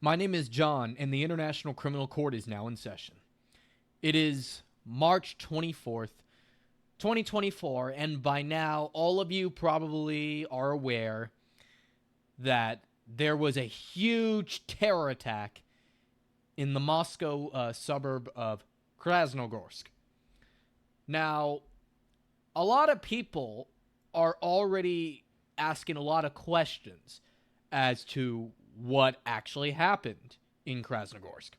My name is John, and the International Criminal Court is now in session. It is March 24th, 2024, and by now, all of you probably are aware that there was a huge terror attack in the Moscow suburb of Krasnogorsk. Now, a lot of people are already asking a lot of questions as to what actually happened in Krasnogorsk.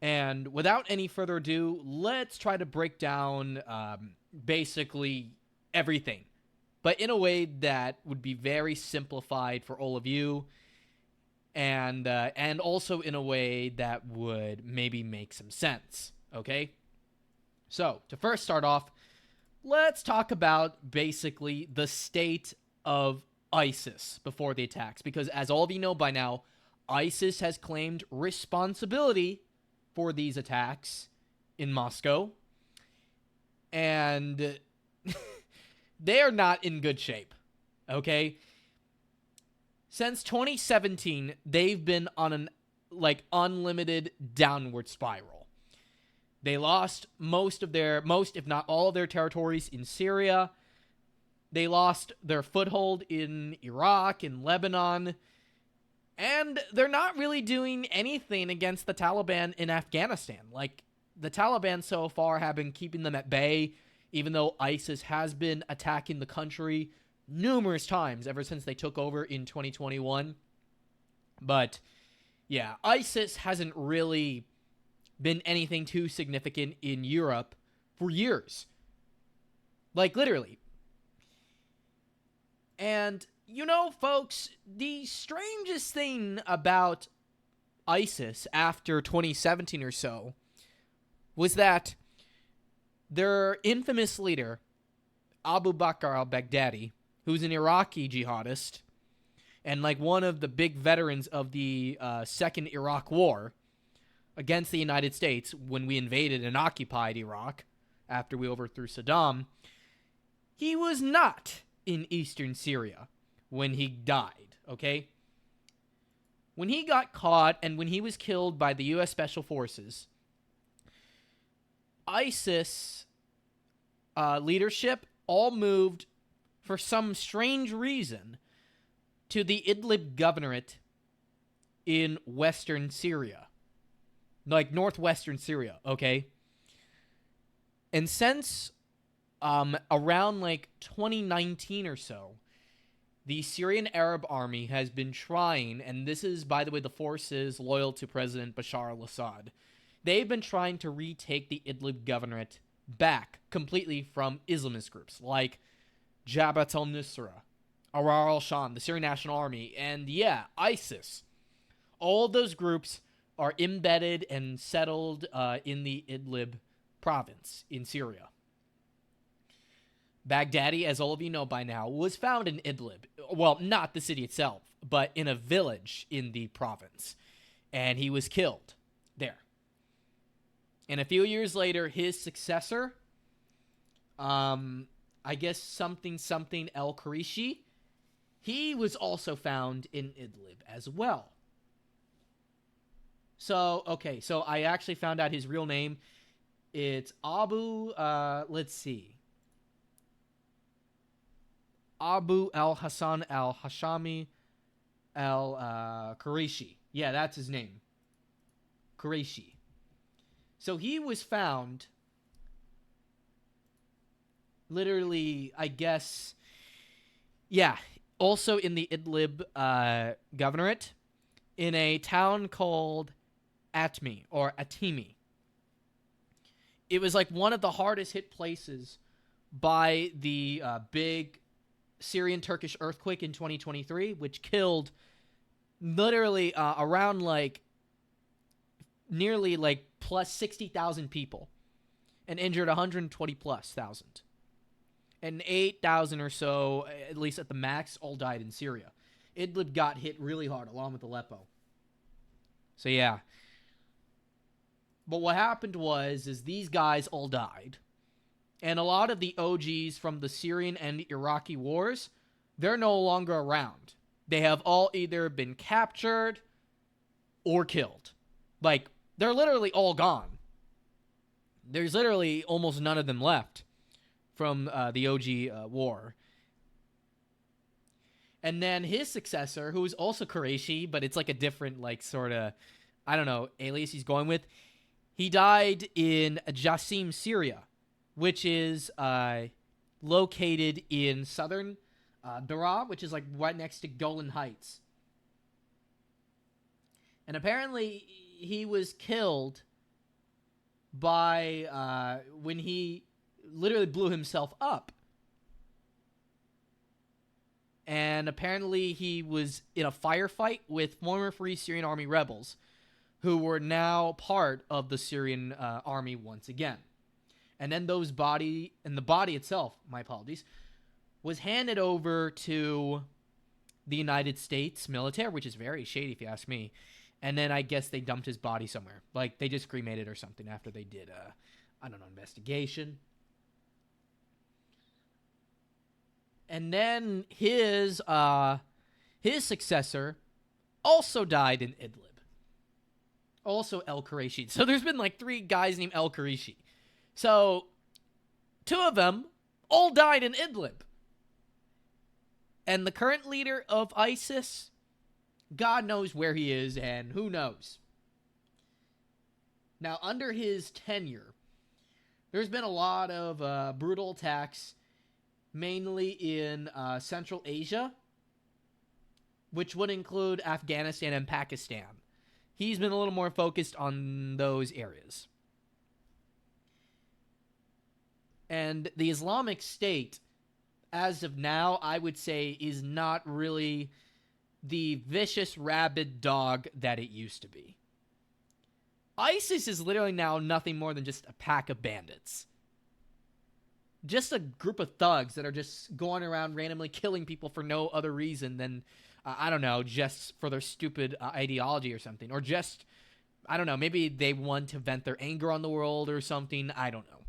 And without any further ado, let's try to break down basically everything, but in a way that would be very simplified for all of you, and also in a way that would maybe make some sense, okay? So, to first start off, let's talk about basically the state of ISIS before the attacks, because as all of you know by now, ISIS has claimed responsibility for these attacks in Moscow, and they are not in good shape, okay? Since 2017, they've been on an unlimited downward spiral. They lost most, if not all of their territories in Syria. They lost their foothold in Iraq and Lebanon. And they're not really doing anything against the Taliban in Afghanistan. The Taliban so far have been keeping them at bay, even though ISIS has been attacking the country numerous times ever since they took over in 2021. But, yeah, ISIS hasn't really been anything too significant in Europe for years. Literally. And, folks, the strangest thing about ISIS after 2017 or so was that their infamous leader, Abu Bakr al-Baghdadi, who's an Iraqi jihadist and one of the big veterans of the Second Iraq War against the United States when we invaded and occupied Iraq after we overthrew Saddam, he was not in eastern Syria when he died, okay? When he got caught and when he was killed by the U.S. Special Forces, ISIS leadership all moved, for some strange reason, to the Idlib governorate in western Syria. Northwestern Syria, okay? And since around 2019 or so, the Syrian Arab Army has been trying, and this is, by the way, the forces loyal to President Bashar al-Assad, they've been trying to retake the Idlib governorate back completely from Islamist groups like Jabhat al-Nusra, Ahrar al-Sham, the Syrian National Army, and yeah, ISIS. All of those groups are embedded and settled in the Idlib province in Syria. Baghdadi, as all of you know by now, was found in Idlib. Well, not the city itself, but in a village in the province. And he was killed there. And a few years later, his successor, I guess something El-Qurayshi, he was also found in Idlib as well. So, okay, so I actually found out his real name. It's Abu al-Hassan al-Hashami al-Qurayshi. Yeah, that's his name. Qurayshi. So he was found literally, I guess, yeah, also in the Idlib governorate in a town called Atmi or Atimi. It was one of the hardest hit places by the big Syrian-Turkish earthquake in 2023, which killed literally around nearly plus 60,000 people and injured 120 plus thousand. And 8,000 or so, at least at the max, all died in Syria. Idlib got hit really hard, along with Aleppo. So yeah. But what happened is these guys all died. And a lot of the OGs from the Syrian and Iraqi wars, they're no longer around. They have all either been captured or killed. Like, they're literally all gone. There's literally almost none of them left from the OG war. And then his successor, who is also Qureshi, but it's like a different, like, sort of, I don't know, alias he's going with. He died in Jassim, Syria, which is located in southern Daraa, which is like right next to Golan Heights. And apparently he was killed by when he literally blew himself up. And apparently he was in a firefight with former Free Syrian Army rebels who were now part of the Syrian army once again. And then the body itself, my apologies, was handed over to the United States military, which is very shady if you ask me. And then I guess they dumped his body somewhere. Like, they just cremated or something after they did, investigation. And then his successor also died in Idlib. Also El Qureshi. So there's been like 3 guys named El Qureshi. So 2 of them all died in Idlib. And the current leader of ISIS, God knows where he is and who knows. Now, under his tenure, there's been a lot of brutal attacks, mainly in Central Asia, which would include Afghanistan and Pakistan. He's been a little more focused on those areas. And the Islamic State, as of now, I would say, is not really the vicious, rabid dog that it used to be. ISIS is literally now nothing more than just a pack of bandits. Just a group of thugs that are just going around randomly killing people for no other reason than, I don't know, just for their stupid ideology or something. Or just, I don't know, maybe they want to vent their anger on the world or something. I don't know.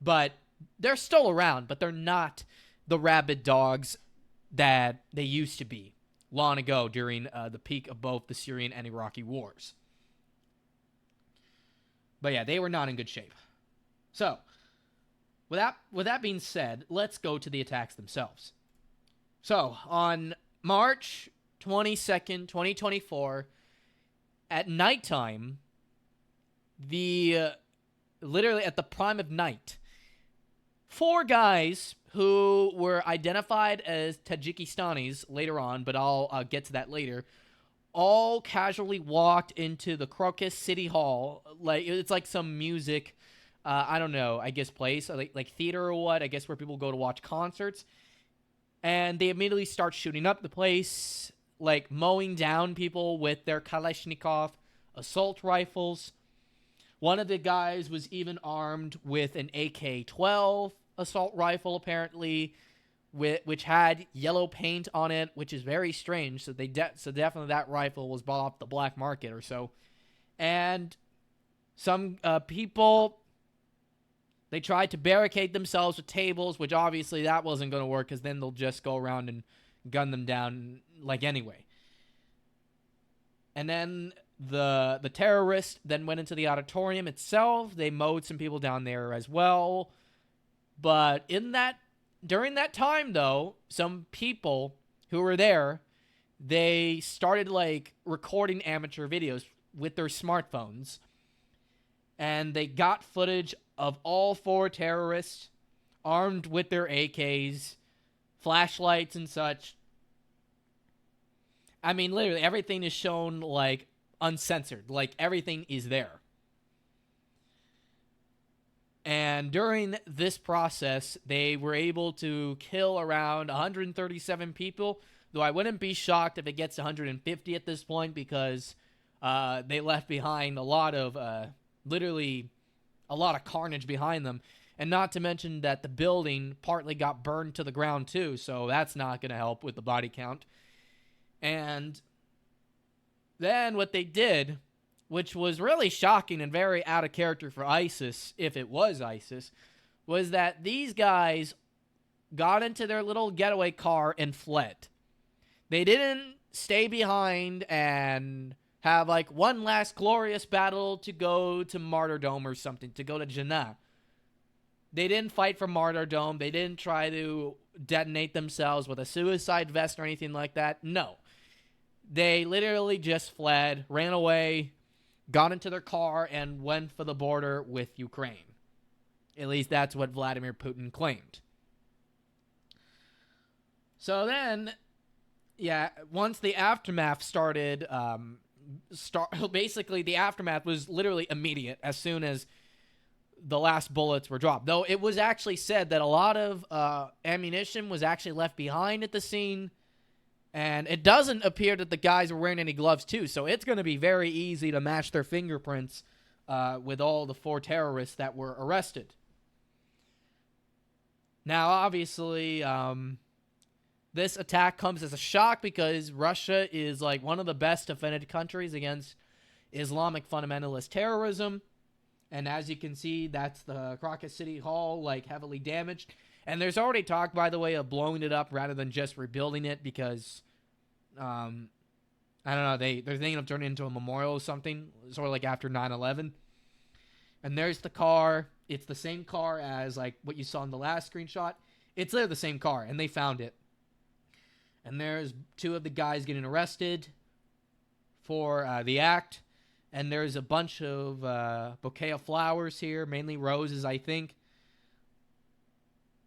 But they're still around, but they're not the rabid dogs that they used to be long ago during the peak of both the Syrian and Iraqi wars. But yeah, they were not in good shape. So, with that being said, let's go to the attacks themselves. So, on March 22nd, 2024, at nighttime, literally at the prime of night, 4 guys who were identified as Tajikistanis later on, but I'll get to that later, all casually walked into the Crocus City Hall. Like, it's like some music, I don't know, I guess place, like theater or what, I guess where people go to watch concerts. And they immediately start shooting up the place, like mowing down people with their Kalashnikov assault rifles. One of the guys was even armed with an AK-12 assault rifle, apparently, which had yellow paint on it, which is very strange. So definitely that rifle was bought off the black market or so. And some people, they tried to barricade themselves with tables, which obviously that wasn't going to work because then they'll just go around and gun them down like anyway. And then the terrorists then went into the auditorium itself. They mowed some people down there as well. But during that time, though, some people who were there, they started like recording amateur videos with their smartphones. And they got footage of all 4 terrorists armed with their AKs, flashlights and such. I mean, literally everything is shown like uncensored. Like everything is there. And during this process, they were able to kill around 137 people, though I wouldn't be shocked if it gets 150 at this point because they left behind a lot of, literally a lot of carnage behind them. And not to mention that the building partly got burned to the ground too, so that's not going to help with the body count. And then what they did, which was really shocking and very out of character for ISIS, if it was ISIS, was that these guys got into their little getaway car and fled. They didn't stay behind and have like one last glorious battle to go to martyrdom or something, to go to Jannah. They didn't fight for martyrdom. They didn't try to detonate themselves with a suicide vest or anything like that. No. They literally just fled, ran away, got into their car, and went for the border with Ukraine. At least that's what Vladimir Putin claimed. So then, yeah, once the aftermath started, basically the aftermath was literally immediate as soon as the last bullets were dropped. Though it was actually said that a lot of ammunition was actually left behind at the scene, and it doesn't appear that the guys were wearing any gloves too, so it's going to be very easy to match their fingerprints with all the 4 terrorists that were arrested. Now, obviously, this attack comes as a shock because Russia is like one of the best defended countries against Islamic fundamentalist terrorism. And as you can see, that's the Caracas City Hall, like, heavily damaged. And there's already talk, by the way, of blowing it up rather than just rebuilding it because, I don't know, they're thinking of turning it into a memorial or something, sort of like after 9/11. And there's the car. It's the same car as, like, what you saw in the last screenshot. It's literally the same car, and they found it. And there's 2 of the guys getting arrested for the act. And there's a bunch of bouquet of flowers here, mainly roses, I think.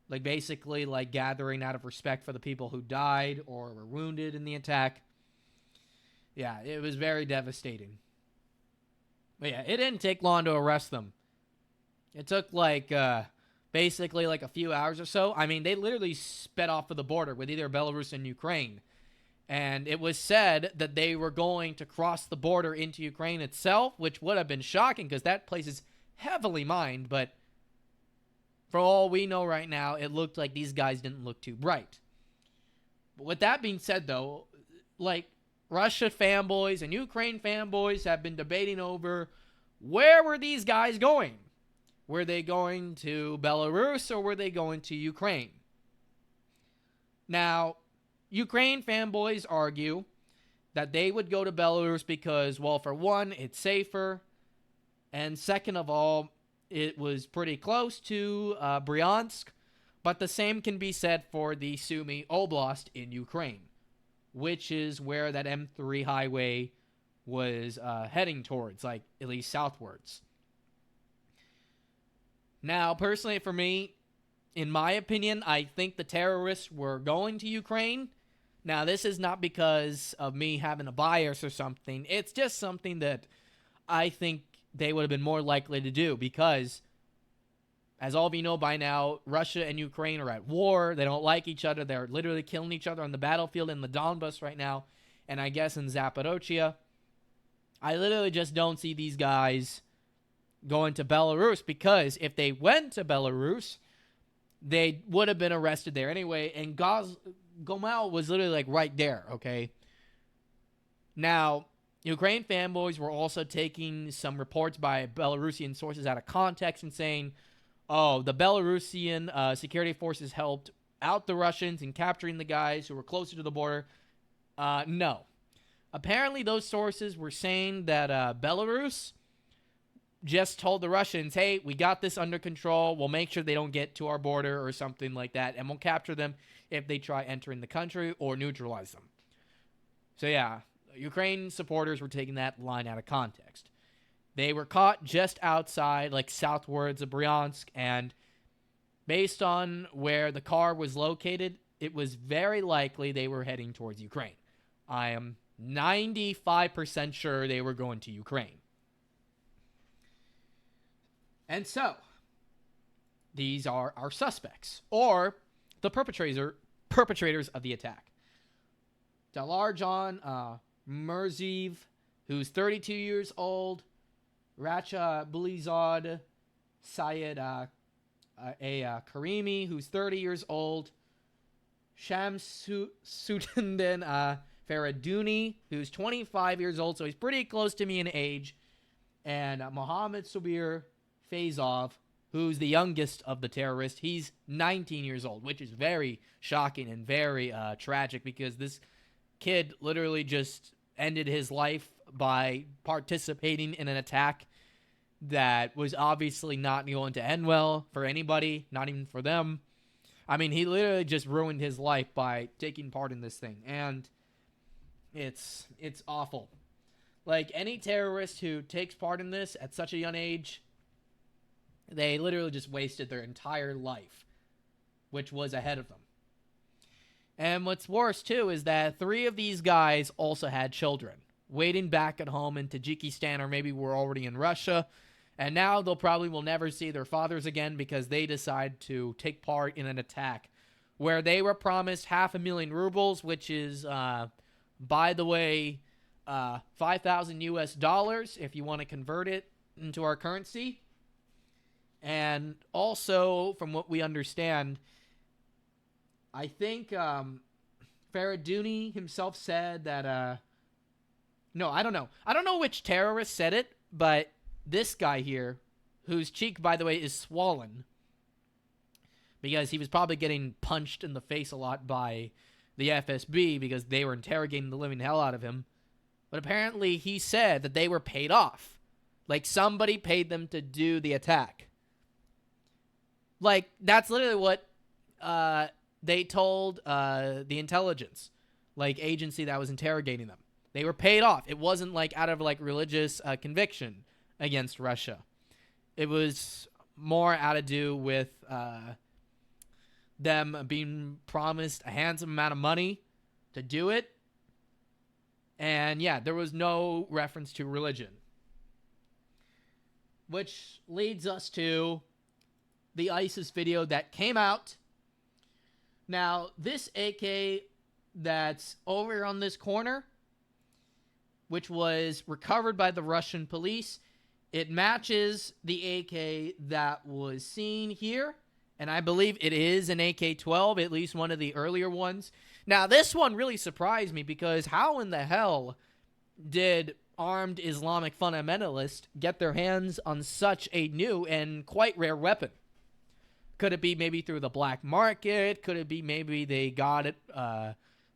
Like, basically, like, gathering out of respect for the people who died or were wounded in the attack. Yeah, it was very devastating. But yeah, it didn't take long to arrest them. It took, like, basically, like, a few hours or so. I mean, they literally sped off of the border with either Belarus and Ukraine. And it was said that they were going to cross the border into Ukraine itself, which would have been shocking because that place is heavily mined. But for all we know right now, it looked like these guys didn't look too bright. But with that being said, though, like, Russia fanboys and Ukraine fanboys have been debating over where were these guys going? Were they going to Belarus or were they going to Ukraine? Now, Ukraine fanboys argue that they would go to Belarus because, well, for one, it's safer, and second of all, it was pretty close to Bryansk, but the same can be said for the Sumy Oblast in Ukraine, which is where that M3 highway was heading towards, like, at least southwards. Now, personally for me, in my opinion, I think the terrorists were going to Ukraine. Now, this is not because of me having a bias or something. It's just something that I think they would have been more likely to do because, as all of you know by now, Russia and Ukraine are at war. They don't like each other. They're literally killing each other on the battlefield in the Donbas right now, and I guess in Zaporozhye. I literally just don't see these guys going to Belarus because if they went to Belarus, they would have been arrested there anyway, and Gomel was literally, like, right there, okay? Now, Ukraine fanboys were also taking some reports by Belarusian sources out of context and saying, oh, the Belarusian security forces helped out the Russians in capturing the guys who were closer to the border. No. Apparently, those sources were saying that Belarus just told the Russians, hey, we got this under control. We'll make sure they don't get to our border or something like that, and we'll capture them if they try entering the country or neutralize them. So yeah, Ukraine supporters were taking that line out of context. They were caught just outside, like, southwards of Bryansk, and based on where the car was located, it was very likely they were heading towards Ukraine. I am 95% sure they were going to Ukraine. And so, these are our suspects, or the perpetrators of the attack. Dalarjan Murziv, who's 32 years old, Racha Bulizad Syed Karimi, who's 30 years old, Shamsuddin Faraduni, who's 25 years old, so he's pretty close to me in age, and Mohammed Subir Fazov, who's the youngest of the terrorists. He's 19 years old, which is very shocking and very tragic because this kid literally just ended his life by participating in an attack that was obviously not going to end well for anybody, not even for them. I mean, he literally just ruined his life by taking part in this thing, and it's awful. Like, any terrorist who takes part in this at such a young age, they literally just wasted their entire life, which was ahead of them. And what's worse, too, is that 3 of these guys also had children, waiting back at home in Tajikistan, or maybe were already in Russia, and now they'll probably will never see their fathers again because they decide to take part in an attack where they were promised 500,000 rubles, which is, by the way, 5,000 US dollars if you want to convert it into our currency. And also, from what we understand, I think Faraduni himself said that, no, I don't know. I don't know which terrorist said it, but this guy here, whose cheek, by the way, is swollen, because he was probably getting punched in the face a lot by the FSB because they were interrogating the living hell out of him. But apparently he said that they were paid off. Like, somebody paid them to do the attack. Like, that's literally what they told the intelligence, like, agency that was interrogating them. They were paid off. It wasn't, like, out of, like, religious conviction against Russia. It was more out to do with them being promised a handsome amount of money to do it. And, yeah, there was no reference to religion. Which leads us to the ISIS video that came out. Now, this AK that's over on this corner, which was recovered by the Russian police, it matches the AK that was seen here. And I believe it is an AK-12, at least one of the earlier ones. Now, this one really surprised me because how in the hell did armed Islamic fundamentalists get their hands on such a new and quite rare weapon? Could it be maybe through the black market? Could it be maybe they got it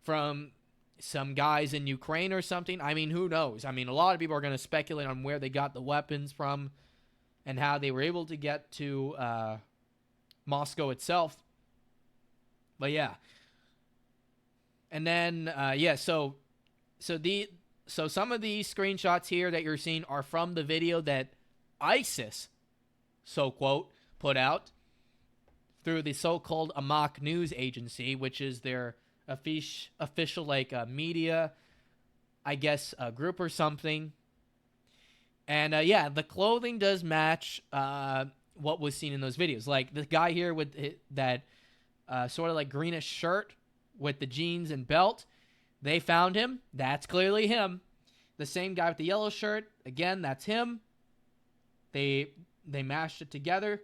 from some guys in Ukraine or something? I mean, who knows? I mean, a lot of people are going to speculate on where they got the weapons from and how they were able to get to Moscow itself. But yeah. And then, so some of these screenshots here that you're seeing are from the video that ISIS, so quote, put out through the so-called Amaq news agency, which is their official like media, I guess, group or something. And yeah, the clothing does match what was seen in those videos. Like the guy here with that sort of like greenish shirt with the jeans and belt, they found him. That's clearly him. The same guy with the yellow shirt, again, that's him. They mashed it together.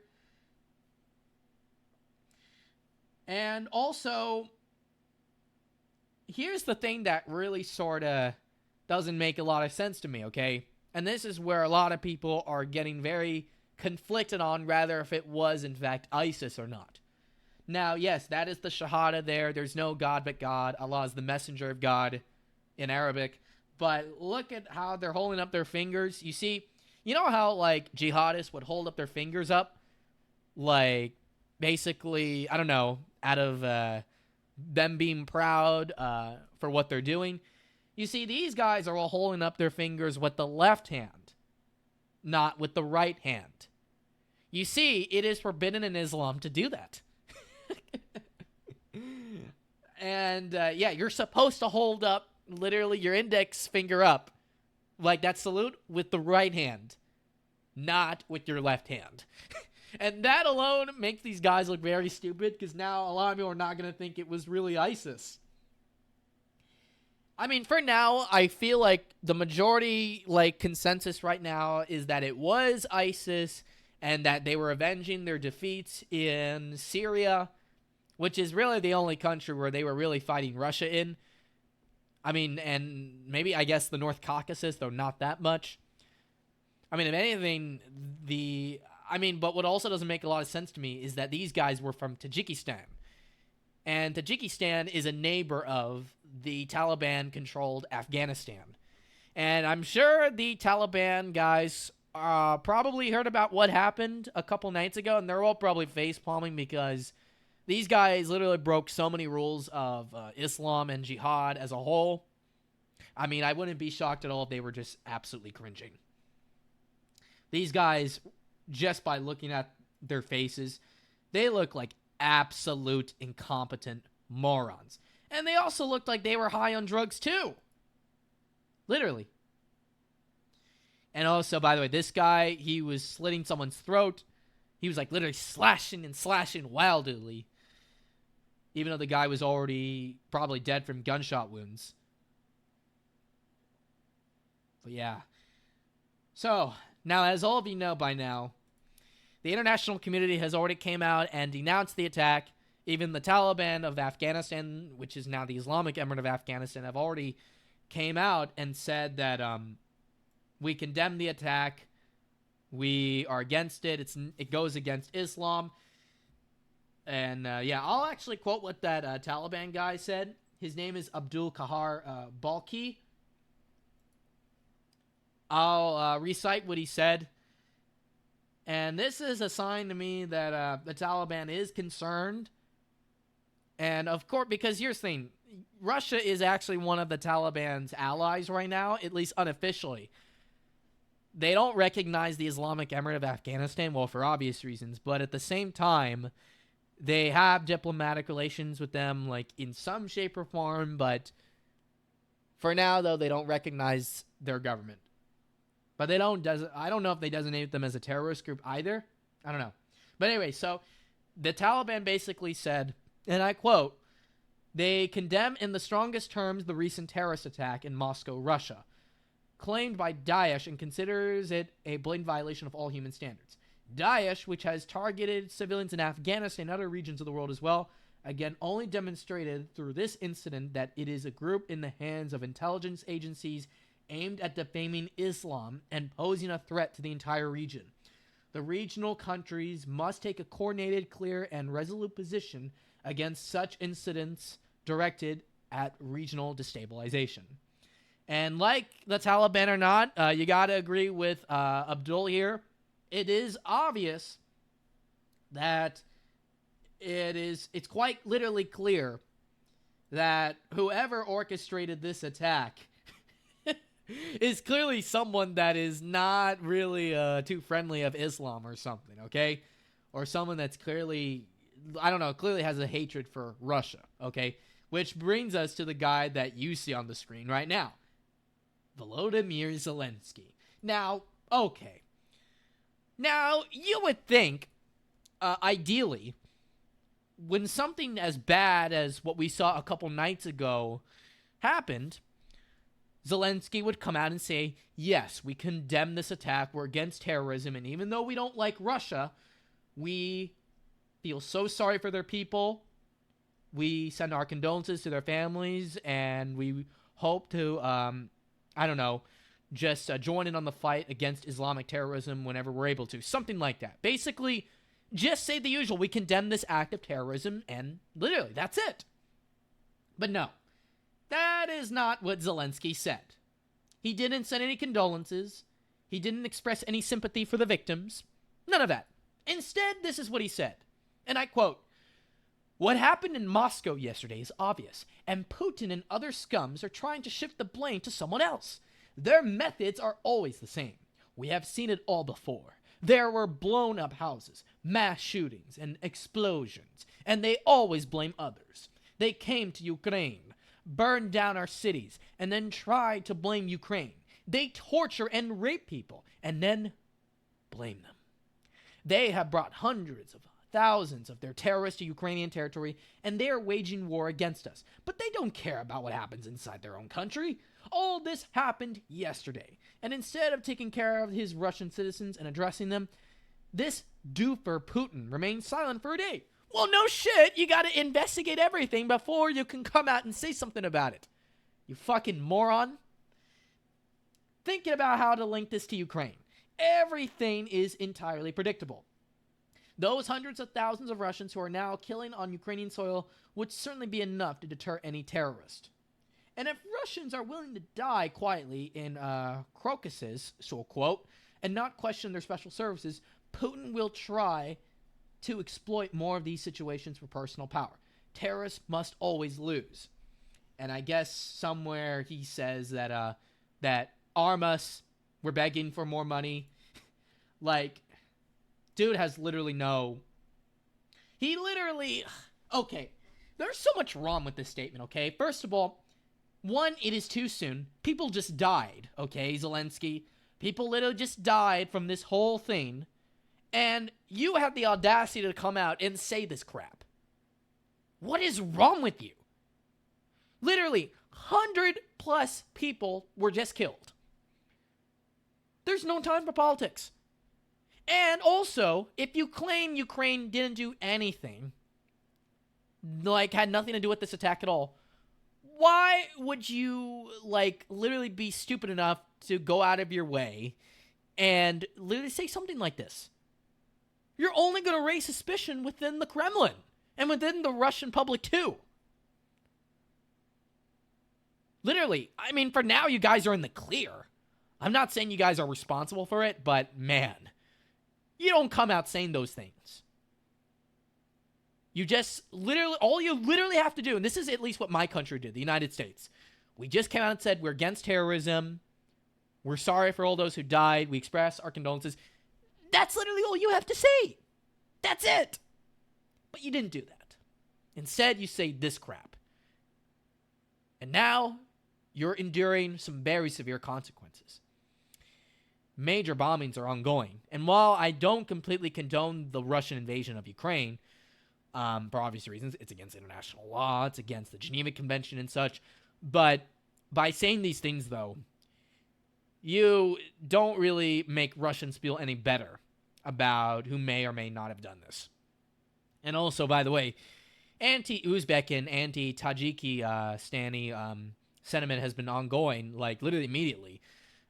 And also, here's the thing that really sort of doesn't make a lot of sense to me, okay? And this is where a lot of people are getting very conflicted on whether if it was, in fact, ISIS or not. Now, yes, that is the Shahada there. There's no God but God. Allah is the messenger of God in Arabic. But look at how they're holding up their fingers. You see, you know how, like, jihadists would hold up their fingers up? Like, basically, I don't know, out of them being proud for what they're doing. You see, these guys are all holding up their fingers with the left hand, not with the right hand. You see, it is forbidden in Islam to do that. And, yeah, you're supposed to hold up, literally, your index finger up, like that salute, with the right hand, not with your left hand. And that alone makes these guys look very stupid, because now a lot of people are not going to think it was really ISIS. I mean, for now, I feel like the majority, like, consensus right now is that it was ISIS and that they were avenging their defeats in Syria, which is really the only country where they were really fighting Russia in. I mean, and maybe, I guess, the North Caucasus, though not that much. I mean, if anything, but what also doesn't make a lot of sense to me is that these guys were from Tajikistan. And Tajikistan is a neighbor of the Taliban controlled Afghanistan. And I'm sure the Taliban guys probably heard about what happened a couple nights ago, and they're all probably face-palming because these guys literally broke so many rules of Islam and jihad as a whole. I mean, I wouldn't be shocked at all if they were just absolutely cringing. These guys, just by looking at their faces, they look like absolute incompetent morons. And they also looked like they were high on drugs too. Literally. And also, by the way, this guy, he was slitting someone's throat. He was like literally slashing and slashing wildly. Even though the guy was already probably dead from gunshot wounds. But yeah. So, now as all of you know by now, the international community has already came out and denounced the attack. Even the Taliban of Afghanistan, which is now the Islamic Emirate of Afghanistan, have already came out and said that we condemn the attack. We are against it. It goes against Islam. And yeah, I'll actually quote what that Taliban guy said. His name is Abdul Kahar Balki. I'll recite what he said. And this is a sign to me that the Taliban is concerned. And of course, because here's the thing, Russia is actually one of the Taliban's allies right now, at least unofficially. They don't recognize the Islamic Emirate of Afghanistan, well, for obvious reasons, but at the same time, they have diplomatic relations with them, like, in some shape or form, but for now, though, they don't recognize their government. But I don't know if they designate them as a terrorist group either. I don't know. But anyway, so the Taliban basically said, and I quote, they condemn in the strongest terms the recent terrorist attack in Moscow, Russia, claimed by Daesh, and considers it a blatant violation of all human standards. Daesh, which has targeted civilians in Afghanistan and other regions of the world as well, again only demonstrated through this incident that it is a group in the hands of intelligence agencies aimed at defaming Islam and posing a threat to the entire region. The regional countries must take a coordinated, clear, and resolute position against such incidents directed at regional destabilization. And like the Taliban or not, you gotta agree with Abdul here. It is obvious that it's quite literally clear that whoever orchestrated this attack is clearly someone that is not really too friendly of Islam or something, okay? Or someone that's clearly, I don't know, clearly has a hatred for Russia, okay? Which brings us to the guy that you see on the screen right now. Volodymyr Zelensky. Now, okay. Now, you would think, ideally, when something as bad as what we saw a couple nights ago happened, Zelensky would come out and say, yes, we condemn this attack, we're against terrorism, and even though we don't like Russia, we feel so sorry for their people, we send our condolences to their families, and we hope to, just join in on the fight against Islamic terrorism whenever we're able to. Something like that. Basically, just say the usual, we condemn this act of terrorism, and literally, that's it. But no. That is not what Zelensky said. He didn't send any condolences. He didn't express any sympathy for the victims. None of that. Instead, this is what he said. And I quote, "What happened in Moscow yesterday is obvious, and Putin and other scums are trying to shift the blame to someone else. Their methods are always the same. We have seen it all before. There were blown up houses, mass shootings, and explosions, and they always blame others. They came to Ukraine, burned down our cities, and then try to blame Ukraine. They torture and rape people, and then blame them. They have brought hundreds of thousands of their terrorists to Ukrainian territory, and they are waging war against us. But they don't care about what happens inside their own country. All this happened yesterday, and instead of taking care of his Russian citizens and addressing them, this doofer Putin remained silent for a day. Well, no shit, you gotta investigate everything before you can come out and say something about it. You fucking moron." Thinking about how to link this to Ukraine. Everything is entirely predictable. Those hundreds of thousands of Russians who are now killing on Ukrainian soil would certainly be enough to deter any terrorist. And if Russians are willing to die quietly in Caucasus, so quote, and not question their special services, Putin will try to exploit more of these situations for personal power. Terrorists must always lose. And I guess somewhere he says that that arm us, we're begging for more money. Like, dude has literally no... He literally... Okay, there's so much wrong with this statement, okay? First of all, one, it is too soon. People just died, okay, Zelensky? People literally just died from this whole thing. And you have the audacity to come out and say this crap. What is wrong with you? Literally, 100+ people were just killed. There's no time for politics. And also, if you claim Ukraine didn't do anything, like had nothing to do with this attack at all, why would you, like, literally be stupid enough to go out of your way and literally say something like this? You're only going to raise suspicion within the Kremlin and within the Russian public too. Literally, I mean, for now, you guys are in the clear. I'm not saying you guys are responsible for it, but man, you don't come out saying those things. You just literally, all you literally have to do, and this is at least what my country did, the United States. We just came out and said we're against terrorism. We're sorry for all those who died. We express our condolences. That's literally all you have to say. That's it. But you didn't do that. Instead, you say this crap. And now, you're enduring some very severe consequences. Major bombings are ongoing. And while I don't completely condone the Russian invasion of Ukraine, for obvious reasons, it's against international law, it's against the Geneva Convention and such, but by saying these things, though, you don't really make Russians feel any better about who may or may not have done this. And also, by the way, anti-Uzbek and anti-Tajiki sentiment has been ongoing, like, literally immediately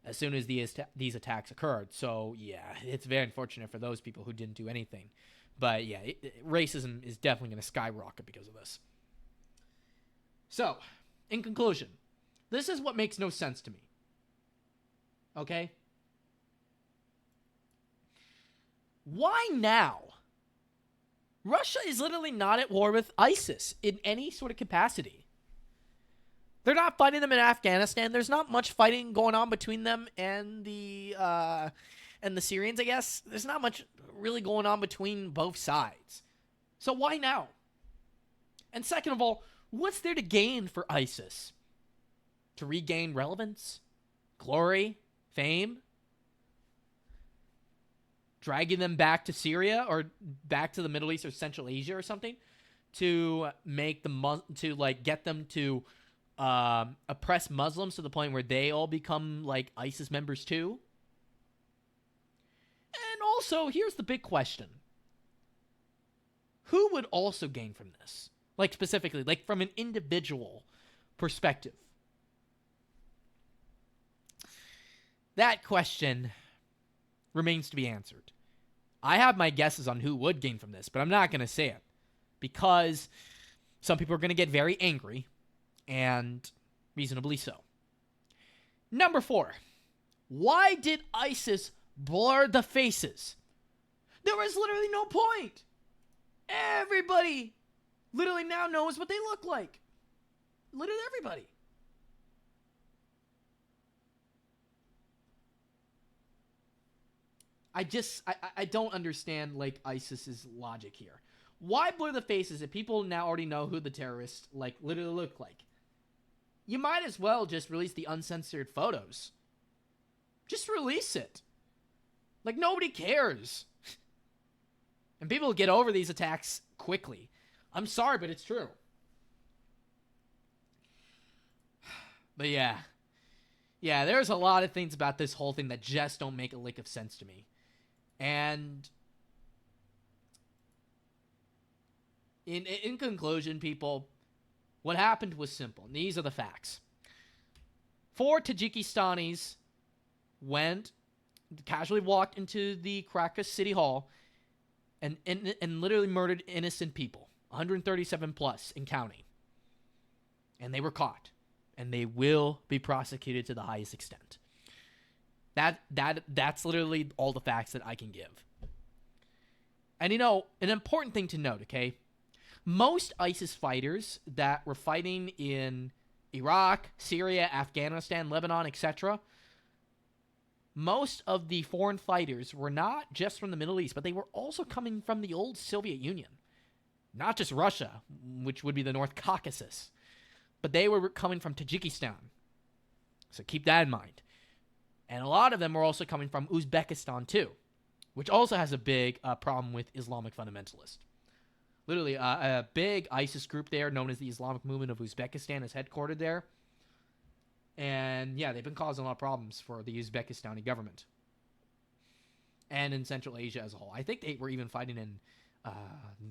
as soon as these attacks occurred. So, yeah, it's very unfortunate for those people who didn't do anything. But, yeah, racism is definitely going to skyrocket because of this. So, in conclusion, this is what makes no sense to me. Okay? Why now? Russia is literally not at war with ISIS in any sort of capacity. They're not fighting them in Afghanistan. There's not much fighting going on between them and the Syrians, I guess. There's not much really going on between both sides. So why now? And second of all, what's there to gain for ISIS? To regain relevance? Glory? Fame? Dragging them back to Syria or back to the Middle East or Central Asia or something to make get them to oppress Muslims to the point where they all become like ISIS members too? And also, here's the big question. Who would also gain from this? Like specifically, like from an individual perspective. That question remains to be answered. I have my guesses on who would gain from this, but I'm not going to say it because some people are going to get very angry, and reasonably so. Number 4, why did ISIS blur the faces? There was literally no point. Everybody literally now knows what they look like. Literally everybody. I don't understand, like, ISIS's logic here. Why blur the faces if people now already know who the terrorists, like, literally look like? You might as well just release the uncensored photos. Just release it. Like, nobody cares. And people get over these attacks quickly. I'm sorry, but it's true. But yeah. Yeah, there's a lot of things about this whole thing that just don't make a lick of sense to me. And in conclusion, people, what happened was simple. And these are the facts. 4 Tajikistanis casually walked into the Caracas City Hall and literally murdered innocent people, 137 plus and counting. And they were caught. and they will be prosecuted to the highest extent. That's literally all the facts that I can give. And an important thing to note, okay? Most ISIS fighters that were fighting in Iraq, Syria, Afghanistan, Lebanon, etc., most of the foreign fighters were not just from the Middle East, but they were also coming from the old Soviet Union. Not just Russia, which would be the North Caucasus, but they were coming from Tajikistan. So keep that in mind. And a lot of them were also coming from Uzbekistan too, which also has a big problem with Islamic fundamentalists. Literally, a big ISIS group there known as the Islamic Movement of Uzbekistan is headquartered there. And yeah, they've been causing a lot of problems for the Uzbekistani government. And in Central Asia as a whole. I think they were even fighting in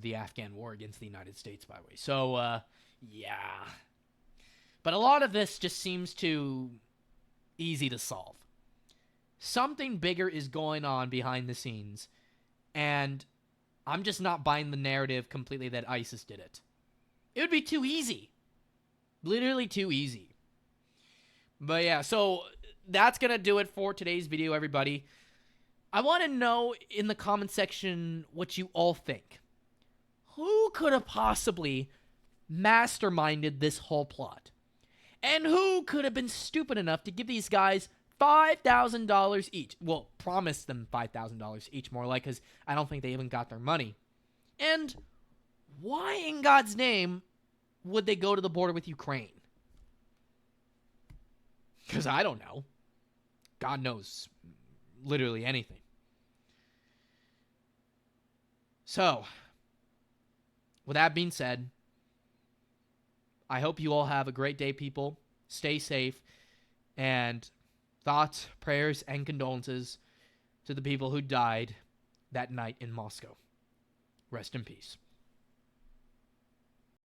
the Afghan war against the United States, by the way. So, yeah. But a lot of this just seems too easy to solve. Something bigger is going on behind the scenes. And I'm just not buying the narrative completely that ISIS did it. It would be too easy. Literally too easy. But yeah, so that's going to do it for today's video, everybody. I want to know in the comment section what you all think. Who could have possibly masterminded this whole plot? And who could have been stupid enough to give these guys $5,000 each? Well, promise them $5,000 each, more like, because I don't think they even got their money. And why in God's name would they go to the border with Ukraine? Because I don't know. God knows literally anything. So, with that being said, I hope you all have a great day, people. Stay safe. And thoughts, prayers, and condolences to the people who died that night in Moscow. Rest in peace.